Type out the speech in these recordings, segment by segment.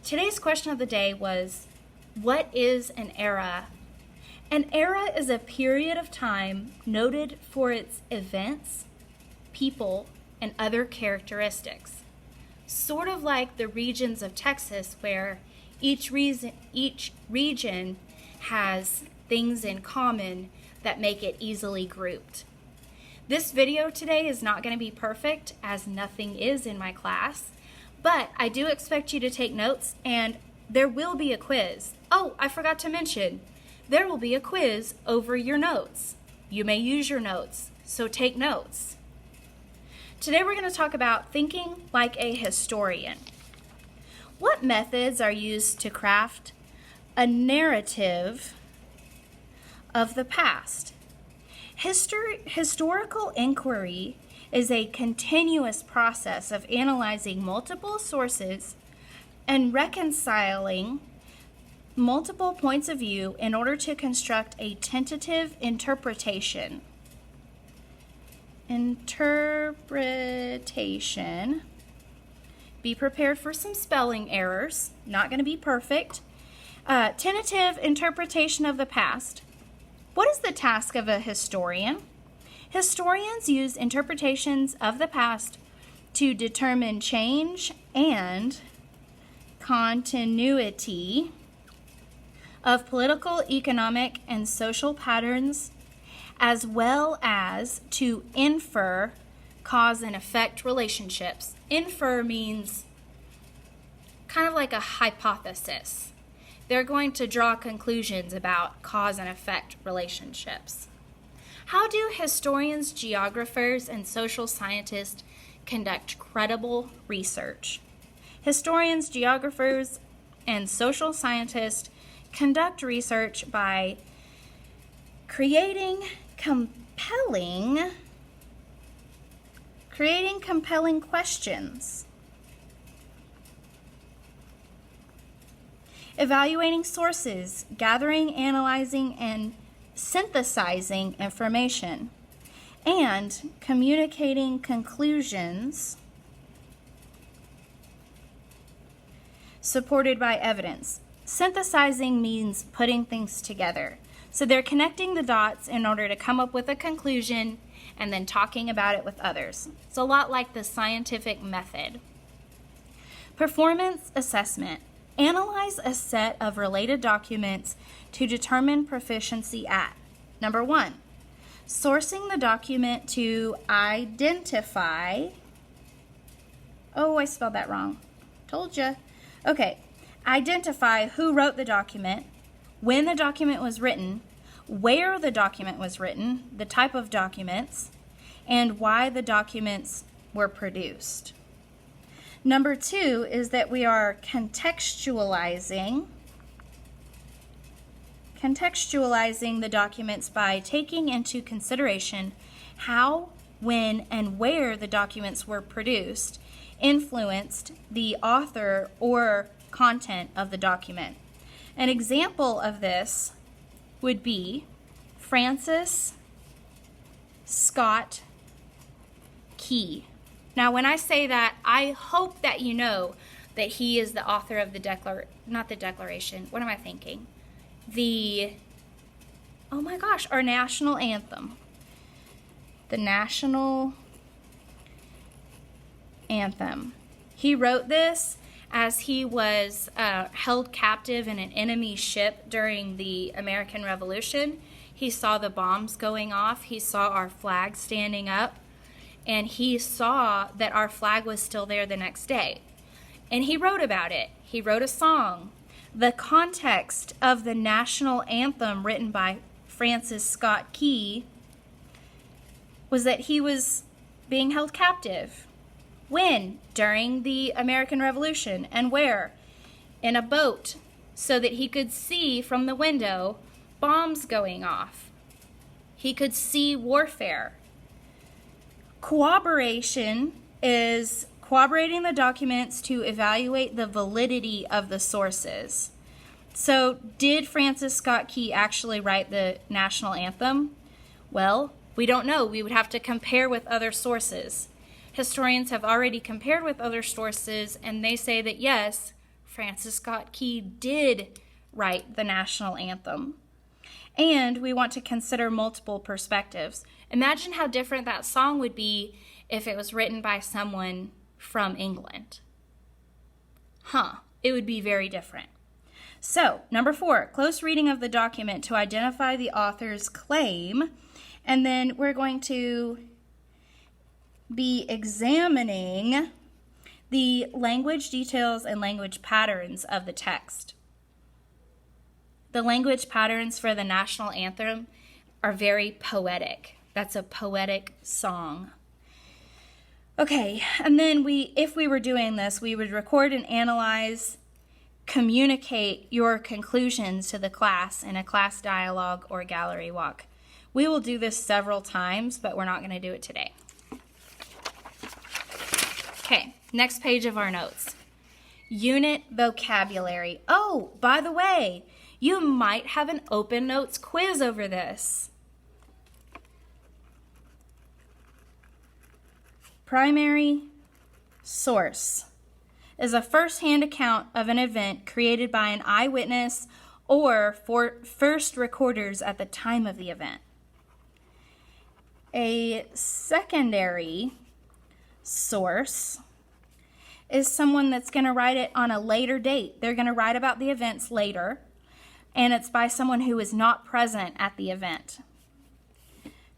Today's question of the day was, what is an era? An era is a period of time noted for its events, people, and other characteristics. Sort of like the regions of Texas where each region has things in common that make it easily grouped. This video today is not going to be perfect, as nothing is in my class, but I do expect you to take notes, and there will be a quiz. Oh, I forgot to mention, there will be a quiz over your notes. You may use your notes, so take notes. Today we're going to talk about thinking like a historian. What methods are used to craft a narrative of the past? Historical inquiry is a continuous process of analyzing multiple sources and reconciling multiple points of view in order to construct a tentative interpretation. Be prepared for some spelling errors. Not going to be perfect. Tentative interpretation of the past. What is the task of a historian? Historians use interpretations of the past to determine change and continuity of political, economic, and social patterns, as well as to infer cause and effect relationships. Infer means kind of like a hypothesis. They're going to draw conclusions about cause and effect relationships. How do historians, geographers, and social scientists conduct credible research? Historians, geographers, and social scientists conduct research by creating compelling questions, evaluating sources, gathering, analyzing, and synthesizing information, and communicating conclusions supported by evidence. Synthesizing means putting things together. So they're connecting the dots in order to come up with a conclusion and then talking about it with others. It's a lot like the scientific method. Performance assessment. Analyze a set of related documents to determine proficiency at. Number 1, sourcing the document to identify. Oh, I spelled that wrong. Told you. Okay. Identify who wrote the document, when the document was written, where the document was written, the type of documents, and why the documents were produced. Number 2 is that we are contextualizing the documents by taking into consideration how, when, and where the documents were produced influenced the author or content of the document. An example of this would be Francis Scott Key. Now, when I say that, I hope that you know that he is the author of our national anthem. The national anthem. He wrote this as he was held captive in an enemy ship during the American Revolution. He saw the bombs going off. He saw our flag standing up. And he saw that our flag was still there the next day. And he wrote about it. He wrote a song. The context of the national anthem written by Francis Scott Key was that he was being held captive. When? During the American Revolution. And where? In a boat, so that he could see from the window bombs going off. He could see warfare. Corroboration is corroborating the documents to evaluate the validity of the sources. So, did Francis Scott Key actually write the national anthem? Well, we don't know. We would have to compare with other sources. Historians have already compared with other sources, and they say that yes, Francis Scott Key did write the national anthem. And we want to consider multiple perspectives. Imagine how different that song would be if it was written by someone from England. It would be very different. So, number 4, close reading of the document to identify the author's claim. And then we're going to be examining the language details and language patterns of the text. The language patterns for the national anthem are very poetic. That's a poetic song. Okay, and then if we were doing this, we would record and analyze, communicate your conclusions to the class in a class dialogue or gallery walk. We will do this several times, but we're not going to do it today. Okay, next page of our notes. Unit vocabulary. Oh, by the way, you might have an open notes quiz over this. Primary source is a first-hand account of an event created by an eyewitness or for first recorders at the time of the event. A secondary source is someone that's going to write it on a later date. They're going to write about the events later, and it's by someone who is not present at the event.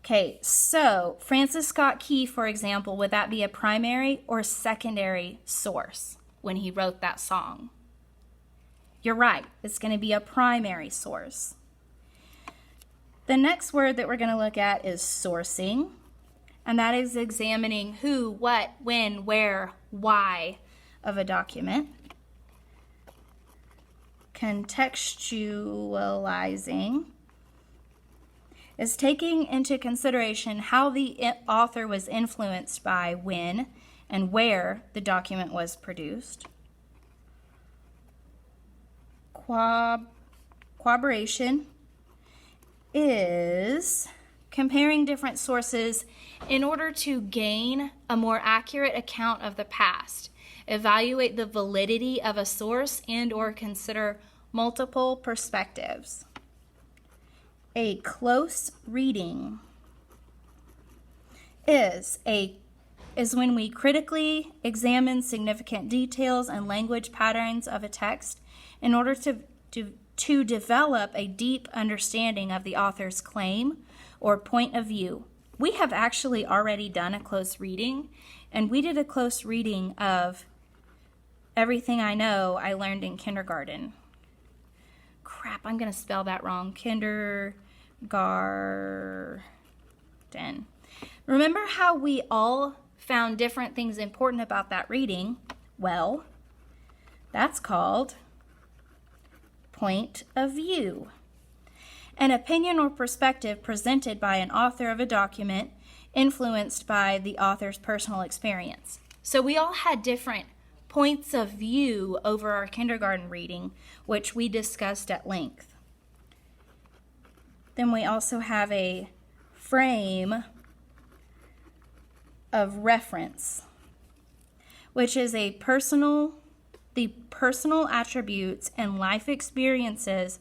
Okay, so Francis Scott Key, for example, would that be a primary or secondary source when he wrote that song? You're right, it's going to be a primary source. The next word that we're going to look at is sourcing, and that is examining who, what, when, where, why of a document. Contextualizing is taking into consideration how the author was influenced by when and where the document was produced. Corroboration is comparing different sources in order to gain a more accurate account of the past, evaluate the validity of a source, and or consider multiple perspectives. A close reading is when we critically examine significant details and language patterns of a text in order to develop a deep understanding of the author's claim or point of view. We have actually already done a close reading, and we did a close reading of Everything I Know I Learned in Kindergarten. Crap, I'm going to spell that wrong. Kindergarten. Remember how we all found different things important about that reading? Well, that's called point of view. An opinion or perspective presented by an author of a document influenced by the author's personal experience. So we all had different points of view over our kindergarten reading, which we discussed at length. Then we also have a frame of reference, which is the personal attributes and life experiences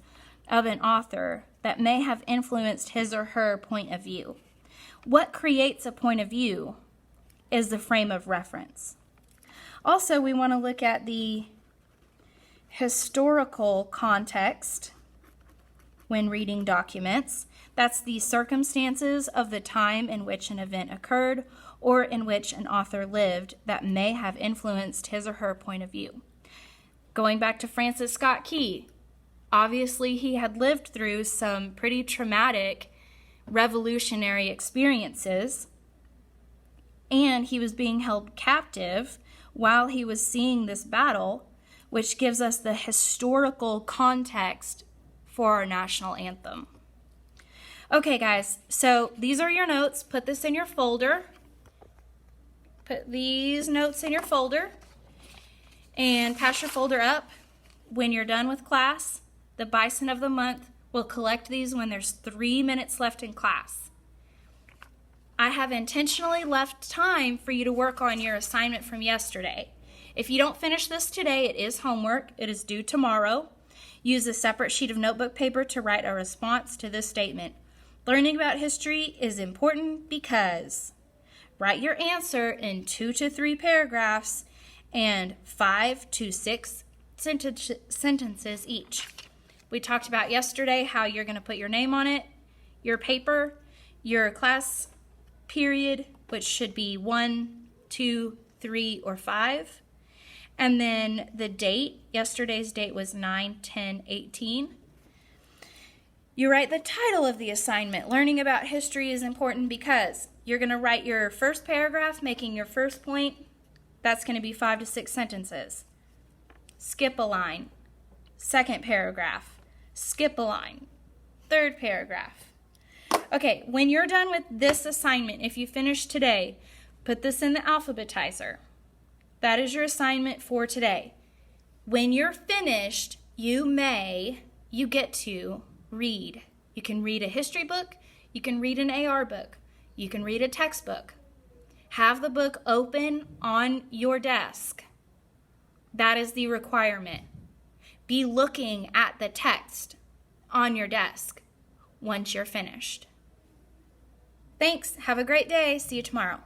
of an author that may have influenced his or her point of view. What creates a point of view is the frame of reference. Also, we want to look at the historical context when reading documents. That's the circumstances of the time in which an event occurred or in which an author lived that may have influenced his or her point of view. Going back to Francis Scott Key, obviously he had lived through some pretty traumatic revolutionary experiences, and he was being held captive while he was seeing this battle, which gives us the historical context for our national anthem. Okay, guys, so these are your notes. Put this in your folder. Put these notes in your folder and pass your folder up. When you're done with class, the Bison of the Month will collect these when there's 3 minutes left in class. I have intentionally left time for you to work on your assignment from yesterday. If you don't finish this today, it is homework. It is due tomorrow. Use a separate sheet of notebook paper to write a response to this statement. Learning about history is important because. Write your answer in 2 to 3 paragraphs and 5 to 6 sentences each. We talked about yesterday how you're going to put your name on it, your paper, your class period, which should be 1, 2, 3, or 5. And then the date. Yesterday's date was 9/10/18. You write the title of the assignment. Learning about history is important because you're going to write your first paragraph, making your first point. That's going to be 5 to 6 sentences. Skip a line. Second paragraph. Skip a line. Third paragraph. Okay, when you're done with this assignment, if you finish today, put this in the alphabetizer. That is your assignment for today. When you're finished, you get to read. You can read a history book. You can read an AR book. You can read a textbook. Have the book open on your desk. That is the requirement. Be looking at the text on your desk once you're finished. Thanks. Have a great day. See you tomorrow.